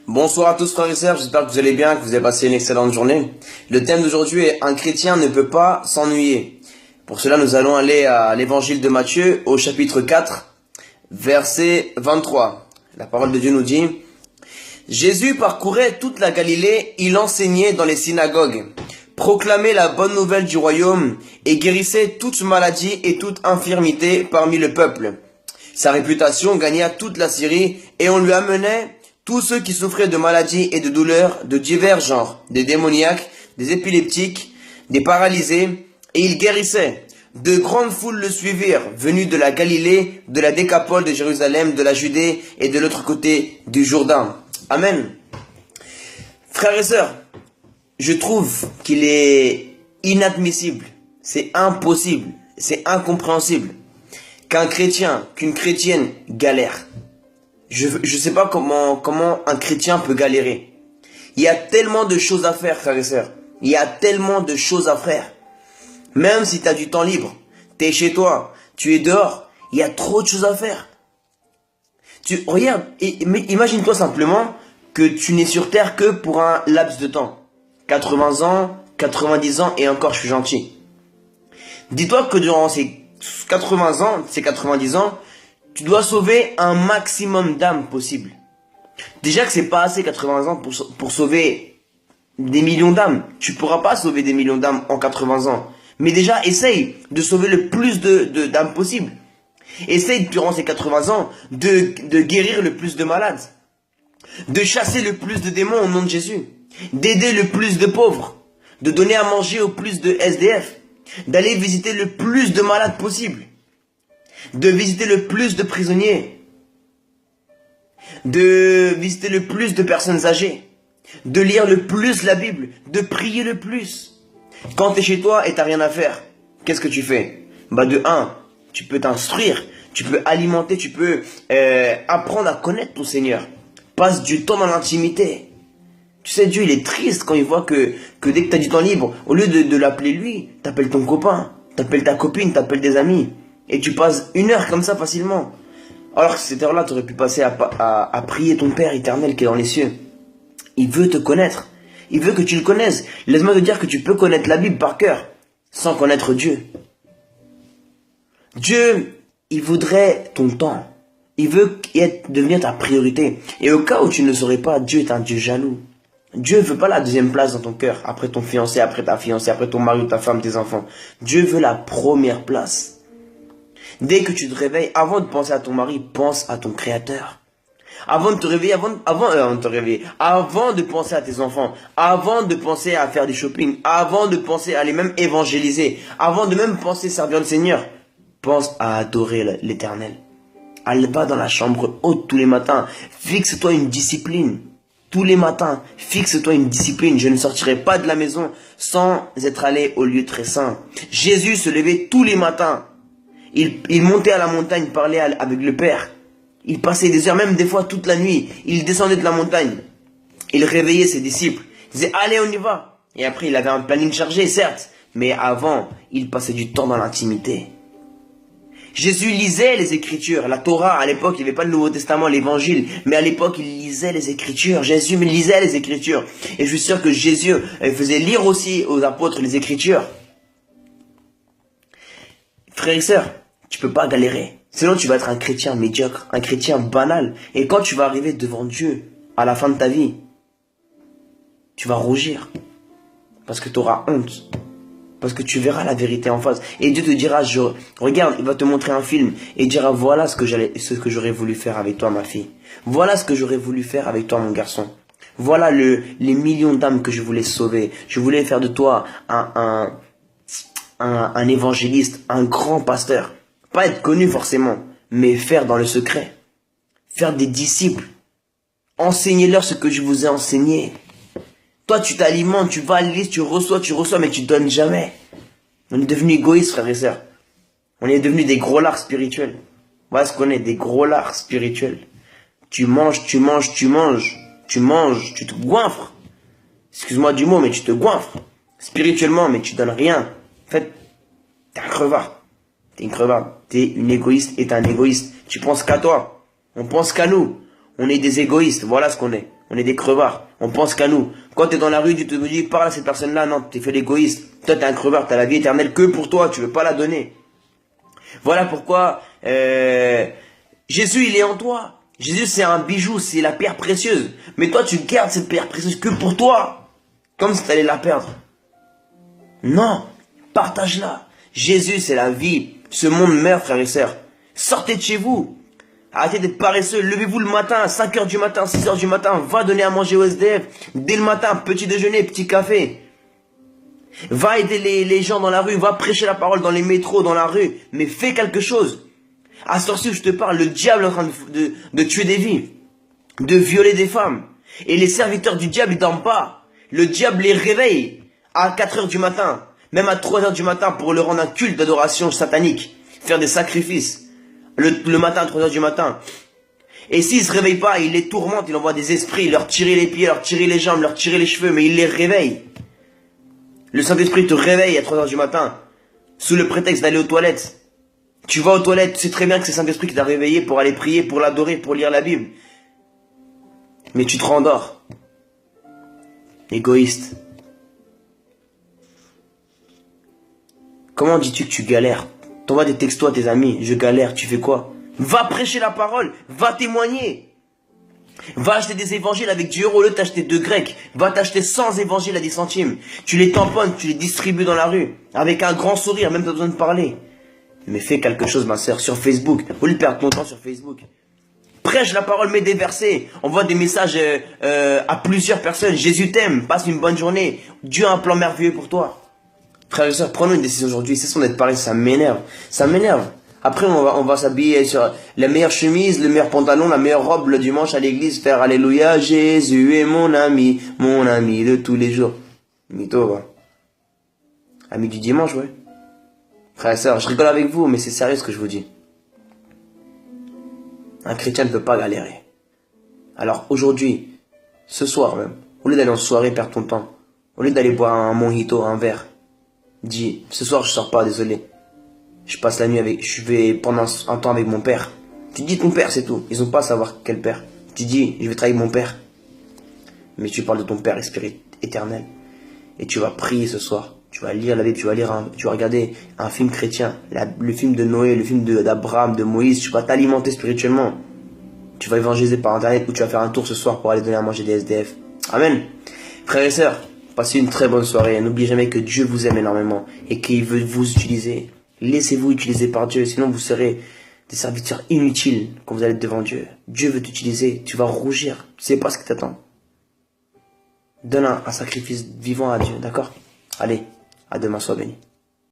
Bonsoir à tous frères et sœurs, j'espère que vous allez bien, que vous avez passé une excellente journée. Le thème d'aujourd'hui est « Un chrétien ne peut pas s'ennuyer ». Pour cela, nous allons aller à l'évangile de Matthieu, au chapitre 4, verset 23. La parole de Dieu nous dit « Jésus parcourait toute la Galilée, il enseignait dans les synagogues, proclamait la bonne nouvelle du royaume et guérissait toute maladie et toute infirmité parmi le peuple. Sa réputation gagna toute la Syrie et on lui amenait tous ceux qui souffraient de maladies et de douleurs de divers genres, des démoniaques, des épileptiques, des paralysés, et il guérissait. De grandes foules le suivirent, venus de la Galilée, de la Décapole, de Jérusalem, de la Judée et de l'autre côté du Jourdain. Amen. Frères et sœurs, je trouve qu'il est inadmissible, c'est impossible, c'est incompréhensible qu'un chrétien, qu'une chrétienne galère. Je sais pas comment un chrétien peut galérer. Il y a tellement de choses à faire, frères et sœurs. Il y a tellement de choses à faire. Même si tu as du temps libre, tu es chez toi, tu es dehors, il y a trop de choses à faire. Regarde, mais imagine-toi simplement que tu n'es sur terre que pour un laps de temps. 80 ans, 90 ans et encore je suis gentil. Dis-toi que durant ces 80 ans, ces 90 ans, tu dois sauver un maximum d'âmes possible. Déjà que c'est pas assez 80 ans pour sauver des millions d'âmes. Tu pourras pas sauver des millions d'âmes en 80 ans. Mais déjà, essaye de sauver le plus d'âmes possible. Essaye durant ces 80 ans de guérir le plus de malades. De chasser le plus de démons au nom de Jésus. D'aider le plus de pauvres. De donner à manger au plus de SDF. D'aller visiter le plus de malades possible. De visiter le plus de prisonniers, de visiter le plus de personnes âgées, de lire le plus la Bible, de prier le plus. Quand tu es chez toi et tu n'as rien à faire, qu'est-ce que tu fais? De un, tu peux t'instruire, tu peux alimenter, tu peux apprendre à connaître ton Seigneur. Passe du temps dans l'intimité. Tu sais, Dieu il est triste quand il voit que dès que tu as du temps libre, au lieu de l'appeler lui, tu appelles ton copain, tu appelles ta copine, tu appelles des amis. Et tu passes 1 heure comme ça facilement. Alors que cette heure-là, tu aurais pu passer à prier ton Père éternel qui est dans les cieux. Il veut te connaître. Il veut que tu le connaisses. Laisse-moi te dire que tu peux connaître la Bible par cœur sans connaître Dieu. Dieu, il voudrait ton temps. Il veut devenir ta priorité. Et au cas où tu ne le saurais pas, Dieu est un Dieu jaloux. Dieu veut pas la deuxième place dans ton cœur, après ton fiancé, après ta fiancée, après ton mari, ta femme, tes enfants. Dieu veut la première place. Dès que tu te réveilles, avant de penser à ton mari, pense à ton Créateur. Avant de te réveiller, avant de penser à tes enfants, avant de penser à faire du shopping, avant de penser à aller même évangéliser, avant de même penser servir le Seigneur, pense à adorer l'Éternel. Allez pas dans la chambre haute tous les matins. Fixe-toi une discipline. Tous les matins, fixe-toi une discipline. Je ne sortirai pas de la maison sans être allé au lieu très saint. Jésus se levait tous les matins. Il montait à la montagne, parlait avec le Père. Il passait des heures, même des fois toute la nuit. Il descendait de la montagne. Il réveillait ses disciples. Il disait, allez, on y va. Et après, il avait un planning chargé, certes. Mais avant, il passait du temps dans l'intimité. Jésus lisait les Écritures. La Torah, à l'époque, il n'y avait pas le Nouveau Testament, l'Évangile. Mais à l'époque, il lisait les Écritures. Jésus lisait les Écritures. Et je suis sûr que Jésus faisait lire aussi aux apôtres les Écritures. Frères et sœurs, tu peux pas galérer. Sinon, tu vas être un chrétien médiocre, un chrétien banal. Et quand tu vas arriver devant Dieu, à la fin de ta vie, tu vas rougir. Parce que tu auras honte. Parce que tu verras la vérité en face. Et Dieu te dira, regarde, il va te montrer un film. Et il dira, voilà ce que j'aurais voulu faire avec toi, ma fille. Voilà ce que j'aurais voulu faire avec toi, mon garçon. Voilà les millions d'âmes que je voulais sauver. Je voulais faire de toi un évangéliste, un grand pasteur. Pas être connu forcément, mais faire dans le secret. Faire des disciples. Enseignez-leur ce que je vous ai enseigné. Toi, tu t'alimentes, tu vas à l'église, tu reçois, mais tu donnes jamais. On est devenus égoïstes, frères et sœurs. On est devenus des gros lards spirituels. Voilà ce qu'on est, des gros lards spirituels. Tu manges, tu te goinfres. Excuse-moi du mot, mais tu te goinfres. Spirituellement, mais tu donnes rien. En fait, t'es un crevard. T'es une crevarde. T'es une égoïste et t'es un égoïste. Tu penses qu'à toi. On pense qu'à nous. On est des égoïstes, voilà ce qu'on est. On est des crevards, on pense qu'à nous. Quand tu es dans la rue, tu te dis, parle à cette personne-là, non, t'es fait l'égoïste. Toi, t'es un crevard, t'as la vie éternelle que pour toi, tu veux pas la donner. Voilà pourquoi Jésus, il est en toi. Jésus, c'est un bijou, c'est la pierre précieuse. Mais toi, tu gardes cette pierre précieuse que pour toi. Comme si tu allais la perdre. Non, partage-la. Jésus, c'est la vie. Ce monde meurt, frères et sœurs. Sortez de chez vous. Arrêtez d'être paresseux. Levez-vous le matin, à 5 heures du matin, 6 heures du matin. Va donner à manger au SDF. Dès le matin, petit déjeuner, petit café. Va aider les gens dans la rue. Va prêcher la parole dans les métros, dans la rue. Mais fais quelque chose. À ce temps-ci où je te parle, le diable est en train de tuer des vies. De violer des femmes. Et les serviteurs du diable, ils dorment pas. Le diable les réveille à 4 heures du matin. Même à 3 heures du matin pour leur rendre un culte d'adoration satanique. Faire des sacrifices. Le matin à 3 heures du matin. Et s'ils se réveillent pas, il les tourmente, il envoie des esprits, leur tirer les pieds, leur tirer les jambes, leur tirer les cheveux, mais il les réveille. Le Saint-Esprit te réveille à 3 heures du matin, sous le prétexte d'aller aux toilettes. Tu vas aux toilettes, tu sais très bien que c'est le Saint-Esprit qui t'a réveillé pour aller prier, pour l'adorer, pour lire la Bible. Mais tu te rendors. Égoïste. Comment dis-tu que tu galères? T'envoies des textos à tes amis, je galère, tu fais quoi? Va prêcher la parole, va témoigner. Va acheter des évangiles avec 10 euros au lieu de t'acheter 2 grecs. Va t'acheter 100 évangiles à 10 centimes. Tu les tamponnes, tu les distribues dans la rue. Avec un grand sourire, même pas besoin de parler. Mais fais quelque chose, ma soeur, sur Facebook. Au lieu de perdre ton temps sur Facebook. Prêche la parole, mets des versets. Envoie des messages à plusieurs personnes. Jésus t'aime, passe une bonne journée. Dieu a un plan merveilleux pour toi. Frères et sœurs, prenons une décision aujourd'hui. Cessons d'être pareil, ça m'énerve. Ça m'énerve. Après, on va s'habiller sur la meilleure chemise, le meilleur pantalon, la meilleure robe le dimanche à l'église, faire Alléluia, Jésus est mon ami de tous les jours. Mytho, va. Ami du dimanche, ouais. Frères et sœurs, je rigole avec vous, mais c'est sérieux ce que je vous dis. Un chrétien ne peut pas galérer. Alors aujourd'hui, ce soir même, au lieu d'aller en soirée perdre ton temps, au lieu d'aller boire un mojito, un verre, dis, ce soir je sors pas, désolé. Je passe la nuit je vais pendant un temps avec mon père. Tu dis ton père, c'est tout. Ils ont pas à savoir quel père. Tu dis, je vais travailler avec mon père. Mais tu parles de ton père éternel. Et tu vas prier ce soir. Tu vas lire la Bible, tu vas regarder un film chrétien. Le film de Noé, le film d'Abraham, de Moïse. Tu vas t'alimenter spirituellement. Tu vas évangéliser par internet ou tu vas faire un tour ce soir pour aller donner à manger des SDF. Amen. Frères et sœurs, passez une très bonne soirée. N'oubliez jamais que Dieu vous aime énormément et qu'il veut vous utiliser. Laissez-vous utiliser par Dieu, sinon vous serez des serviteurs inutiles quand vous allez devant Dieu. Dieu veut t'utiliser, tu vas rougir, tu sais pas ce qui t'attend. Donne un sacrifice vivant à Dieu, d'accord? Allez, à demain, sois béni.